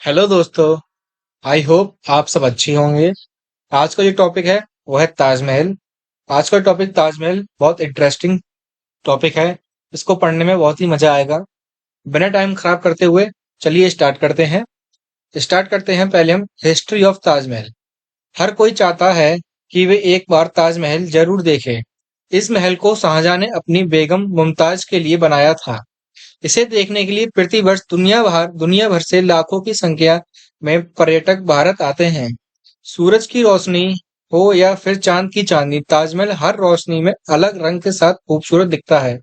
Hello दोस्तों। I hope आप सब अच्छी होंगे। आज का जो टॉपिक है वो है ताजमहल। आज का टॉपिक ताजमहल बहुत इंटरेस्टिंग टॉपिक है। इसको पढ़ने में बहुत ही मजा आएगा। बिना टाइम खराब करते हुए चलिए स्टार्ट करते हैं पहले हम हिस्ट्री ऑफ ताजमहल। हर कोई चाहता है कि वे एक बार ताजमहल जरूर देखे। इस महल को शाहजहां ने अपनी बेगम मुमताज के लिए बनाया था। इसे देखने के लिए प्रतिवर्ष दुनिया भर से लाखों की संख्या में पर्यटक भारत आते हैं। सूरज की रोशनी हो या फिर चांद की चांदनी, ताजमहल हर रोशनी में अलग रंग के साथ खूबसूरत दिखता है।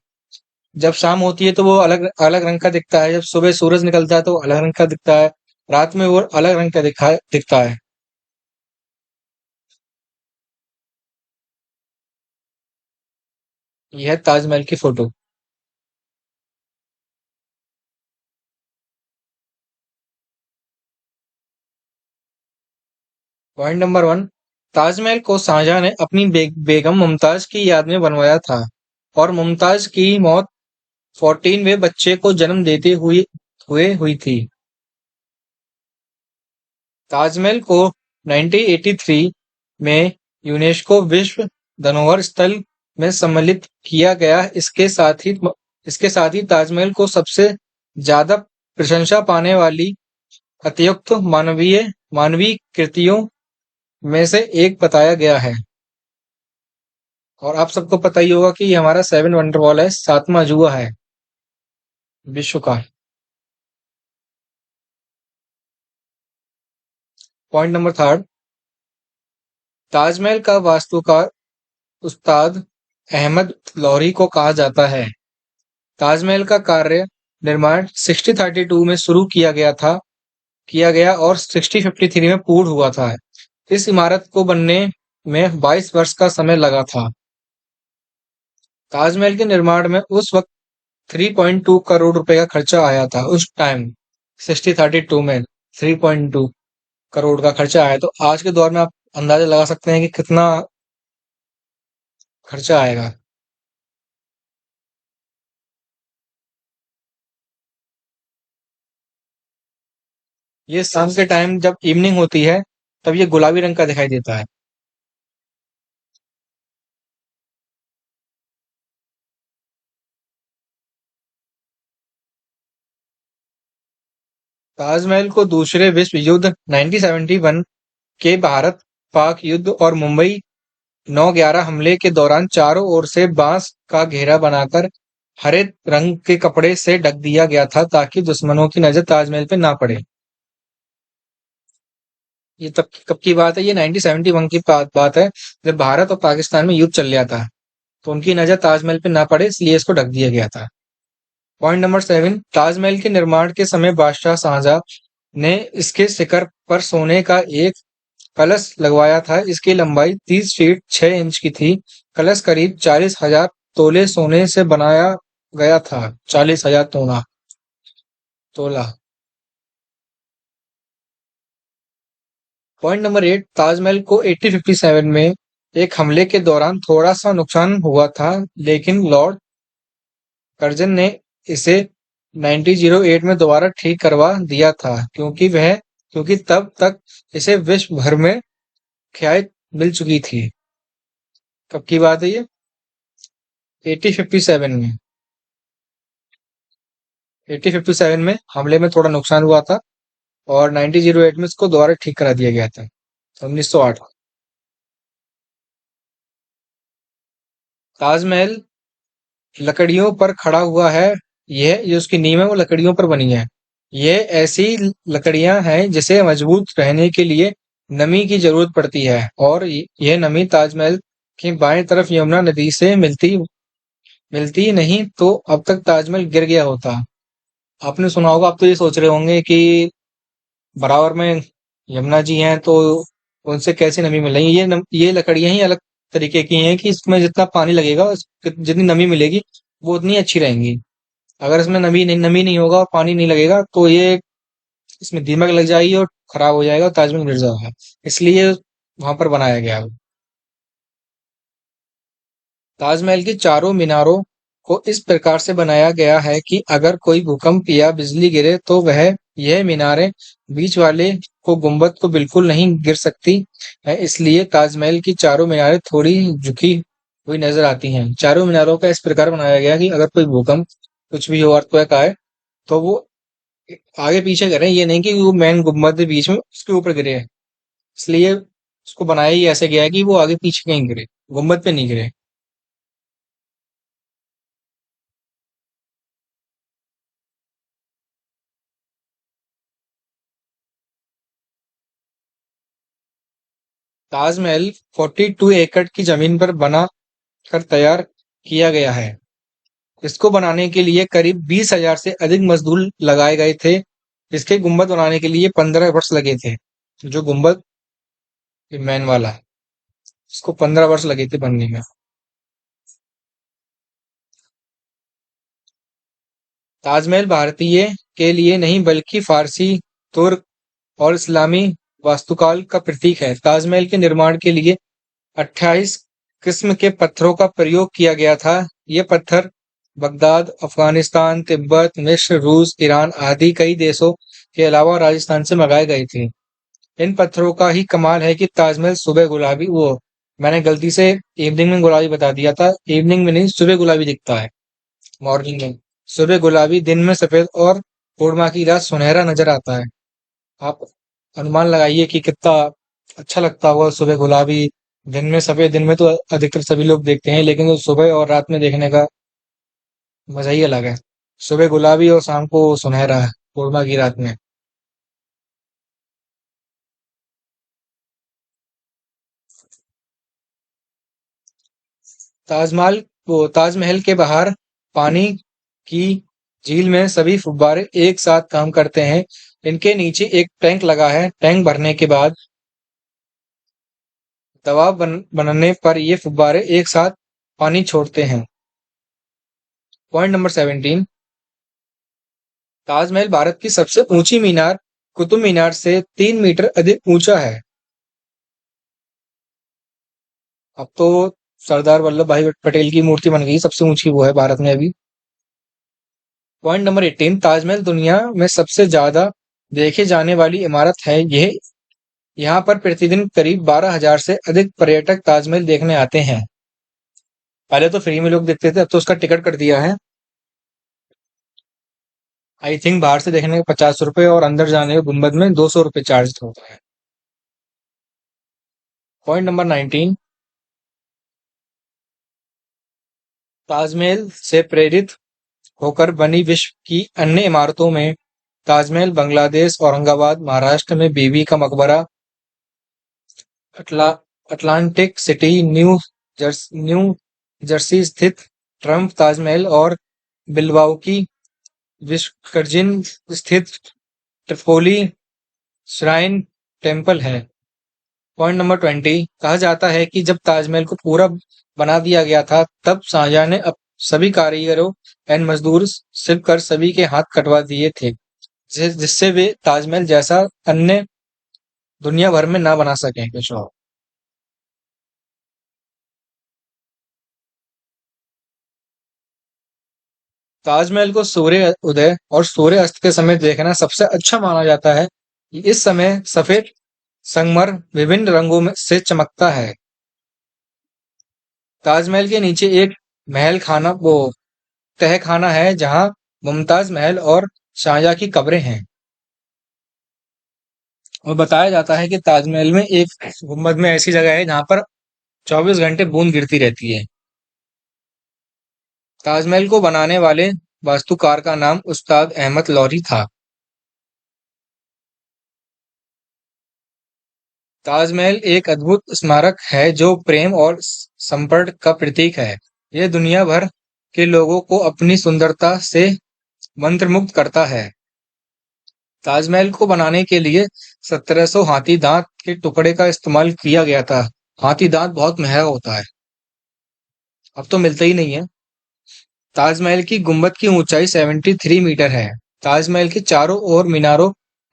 जब शाम होती है तो वो अलग अलग रंग का दिखता है, जब सुबह सूरज निकलता है तो अलग रंग का दिखता है, रात में वो अलग रंग का दिखता है। यह है ताजमहल की photo. Point number one, Taj Mahal को शाहजहां ने अपनी बेगम मुमताज की याद में बनवाया था और मुमताज की मौत 14वें बच्चे को जन्म देते हुई थी। ताजमहल को 1983 में यूनेस्को विश्व धरोहर स्थल में सम्मिलित किया गया। इसके साथ ही ताजमहल को सबसे ज्यादा प्रशंसा पाने वाली अतियुक्त मानवीय कृतियों में से एक बताया गया है। और आप सबको पता ही होगा कि ये हमारा सेवन वंडर वॉल है, सातवां अजूबा है विश्व का। पॉइंट नंबर थर्ड, ताजमहल का वास्तुकार उस्ताद अहमद लौहरी को कहा जाता है। ताजमहल का कार्य निर्माण 1632 में शुरू किया गया और 1653 में पूर्ण हुआ था। इस इमारत को बनने में 22 वर्ष का समय लगा था। ताजमहल के निर्माण में उस वक्त 3.2 करोड़ रुपए का खर्चा आया था। उस टाइम 1632 में 3.2 करोड़ का खर्चा आया, तो आज के दौर में आप अंदाजा लगा सकते हैं कि कितना खर्चा आएगा। ये शाम के टाइम जब इवनिंग होती है तब ये गुलाबी रंग का दिखाई देता है। ताजमहल को दूसरे विश्व युद्ध 1971 के भारत पाक युद्ध और मुंबई 9/11 हमले के दौरान चारों ओर से बांस का घेरा बनाकर हरे रंग के कपड़े से ढक दिया गया था ताकि दुश्मनों की नजर ताजमहल पे ना पड़े। ये तब कब की बात है? ये 1971 की बात है, जब भारत और पाकिस्तान में युद्ध चल रहा था, तो उनकी नजर ताजमहल पे ना पड़े इसलिए इसको ढक दिया गया था। पॉइंट नंबर सेवन, ताजमहल के निर्माण के समय बादशाह शाहजहां ने इसके शिखर पर सोने का एक कलश लगवाया था। इसकी लंबाई 30 फीट 6 इंच की थी। कलश करीब 40,000 तोले सोने से बनाया गया था। 40,000 तोला। पॉइंट नंबर एट, ताजमहल को 1857 में एक हमले के दौरान थोड़ा सा नुकसान हुआ था, लेकिन लॉर्ड कर्जन ने इसे 1908 में दोबारा ठीक करवा दिया था, क्योंकि तब तक इसे विश्व भर में ख्याति मिल चुकी थी। कब की बात है ये? 1857 में। 1857 में हमले में थोड़ा नुकसान हुआ था और 1908 में इसको दोबारा ठीक करा दिया गया था। 1908। ताजमहल लकड़ियों पर खड़ा हुआ है। यह जो उसकी नींव है वो लकड़ियों पर बनी है। यह ऐसी लकड़ियां हैं जिसे मजबूत रहने के लिए नमी की जरूरत पड़ती है, और यह नमी ताजमहल की बाएं तरफ यमुना नदी से मिलती मिलती नहीं तो अब तक ताजमहल गिर गया होता। आपने सुना होगा, आप तो ये सोच रहे होंगे कि बराबर में यमुना जी हैं तो उनसे कैसे नमी मिल रही है। ये लकड़ियां ही अलग तरीके की हैं कि इसमें जितना पानी लगेगा जितनी नमी मिलेगी वो उतनी अच्छी रहेंगी। अगर इसमें नमी नहीं होगा और पानी नहीं लगेगा तो ये इसमें दीमक लग जाएगी और खराब हो जाएगा और ताजमहल गिर जाएगा। इसलिए वहां पर बनाया गया है। ताजमहल की चारों मीनारों को इस प्रकार से बनाया गया है कि अगर कोई भूकंप या बिजली गिरे तो वह यह मीनारें बीच वाले को गुंबद को बिल्कुल नहीं गिर सकती है। इसलिए ताजमहल की चारों मीनारें थोड़ी झुकी हुई नजर आती हैं। चारों मीनारों का इस प्रकार बनाया गया कि अगर कोई भूकंप कुछ भी हो, अर्थक्वेक आए, तो वो आगे पीछे करें, ये नहीं कि वो मेन गुंबद के बीच में उसके ऊपर गिरे। इसलिए उसको बनाया ही ऐसे गया है कि वो आगे पीछे कहीं गिरे, गुंबद पे नहीं गिरे। ताजमहल 42 एकड़ की जमीन पर बना कर तैयार किया गया है। इसको बनाने के लिए करीब 20,000 से अधिक मजदूर लगाए गए थे। इसके गुंबद बनाने के लिए 15 वर्ष लगे थे। जो गुंबद मैन वाला है, इसको 15 वर्ष लगे थे बनने में। ताजमहल भारतीय के लिए नहीं बल्कि फारसी, तुर्क और इस्लामी वास्तुकाल का प्रतीक है। ताजमहल के निर्माण के लिए 28 किस्म के पत्थरों का प्रयोग किया गया था। ये पत्थर बगदाद, अफगानिस्तान, तिब्बत, मिस्र, रूस, ईरान आदि कई देशों के अलावा राजस्थान से मंगाए गए थे। इन पत्थरों का ही कमाल है कि ताजमहल सुबह गुलाबी, वो मैंने गलती से इवनिंग में गुलाबी बता दिया था, इवनिंग में नहीं, सुबह गुलाबी दिखता है, मॉर्निंग में। सुबह गुलाबी, दिन में सफेद और पूर्णिमा की रात सुनहरा नजर आता है। आप अनुमान लगाइए कि कितना अच्छा लगता होगा सुबह गुलाबी, दिन में सफेद। दिन में तो अधिकतर सभी लोग देखते हैं, लेकिन वो सुबह और रात में देखने का मजा ही अलग है। सुबह गुलाबी और शाम को सुनहरा है, पूर्णिमा की रात में। ताजमहल ताजमहल के बाहर पानी की झील में सभी फुब्बारे एक साथ काम करते हैं। इनके नीचे एक टैंक लगा है। टैंक भरने के बाद दबाव बनने पर ये फुब्बारे एक साथ पानी छोड़ते हैं। Point number 17। ताजमहल भारत की सबसे ऊंची मीनार कुतुब मीनार से 3 मीटर अधिक ऊंचा है। अब तो सरदार वल्लभ भाई पटेल की मूर्ति बन गई, सबसे ऊंची वो है भारत में अभी। Point number 18। ताजमहल दुनिया में सबसे ज्यादा देखे जाने वाली इमारत है। यह यहाँ पर प्रतिदिन करीब 12,000 से अधिक पर्यटक ताजमहल देखने आते हैं। पहले तो फ्री में लोग देखते थे, अब तो उसका टिकट कर दिया है। आई थिंक बाहर से देखने के 50 रुपए और अंदर जाने के गुम्बद में 200 रुपए चार्ज होता है। Point number 19। ताजमहल से प्रेरित होकर बनी विश्व की अन्य इमारतों में ताजमहल बांग्लादेश, औरंगाबाद, महाराष्ट्र में बीबी का मकबरा, अटला अटलांटिक सिटी, न्यू जर्सी स्थित ट्रम्प ताजमहल और बिलबाओ की विस्कर्जिन स्थित ट्रिपोली श्राइन टेम्पल है। Point number 20। कहा जाता है कि जब ताजमहल को पूरा बना दिया गया था, तब शाहजहां ने सभी कारीगरों एंड मजदूर सिर्फ कर सभी के हाथ कटवा दिए थे, जिससे वे ताजमहल जैसा अन्य दुनिया भर में ना बना सकें कुछ और। ताजमहल को सूर्य उदय और सूर्य अस्त के समय देखना सबसे अच्छा माना जाता है। इस समय सफेद संगमर विभिन्न रंगों में से चमकता है। ताजमहल के नीचे एक महल खाना, वो तह खाना है, जहां मुमताज महल और शाहजहां की कब्रें हैं। और बताया जाता है कि ताजमहल में एक गुम्बद में ऐसी जगह है जहां पर 24 घंटे बूंद गिरती रहती है। ताजमहल को बनाने वाले वास्तुकार का नाम उस्ताद अहमद लौरी था। ताजमहल एक अद्भुत स्मारक है जो प्रेम और संपर्क का प्रतीक है। यह दुनिया भर के लोगों को अपनी सुंदरता से मंत्रमुग्ध करता है। ताजमहल को बनाने के लिए 1700 हाथी दांत के टुकड़े का इस्तेमाल किया गया था। हाथी दांत बहुत महंगा होता है, अब तो मिलता ही नहीं है। ताजमहल की गुंबद की ऊंचाई 73 मीटर है। ताजमहल के चारों ओर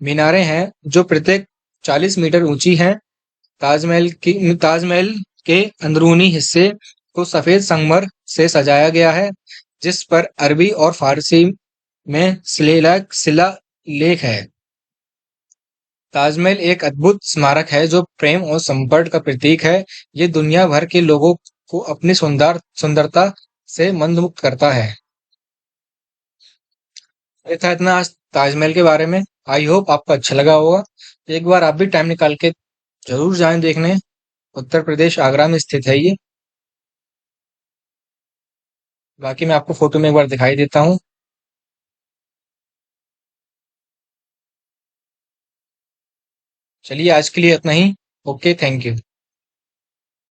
मीनारें हैं जो प्रत्येक 40 मीटर ऊंची हैं। ताजमहल के अंदरूनी हिस्से को सफेद संगमर से सजाया गया है। जिस पर अरबी और फारसी में शिला लेख है। ताजमहल एक अद्भुत स्मारक है जो प्रेम और संपर्क का प्रतीक है। ये दुनिया भर के लोगों को अपनी सुंदरता से मंत्रमुग्ध करता है। ये था इतना आज ताजमहल के बारे में। आई होप आपको अच्छा लगा होगा। एक बार आप भी टाइम निकाल के जरूर जाएं देखने। उत्तर प्रदेश आगरा में स्थित है ये। बाकी मैं आपको फोटो में एक बार दिखाई देता हूँ। चलिए आज के लिए इतना ही। Okay, thank you.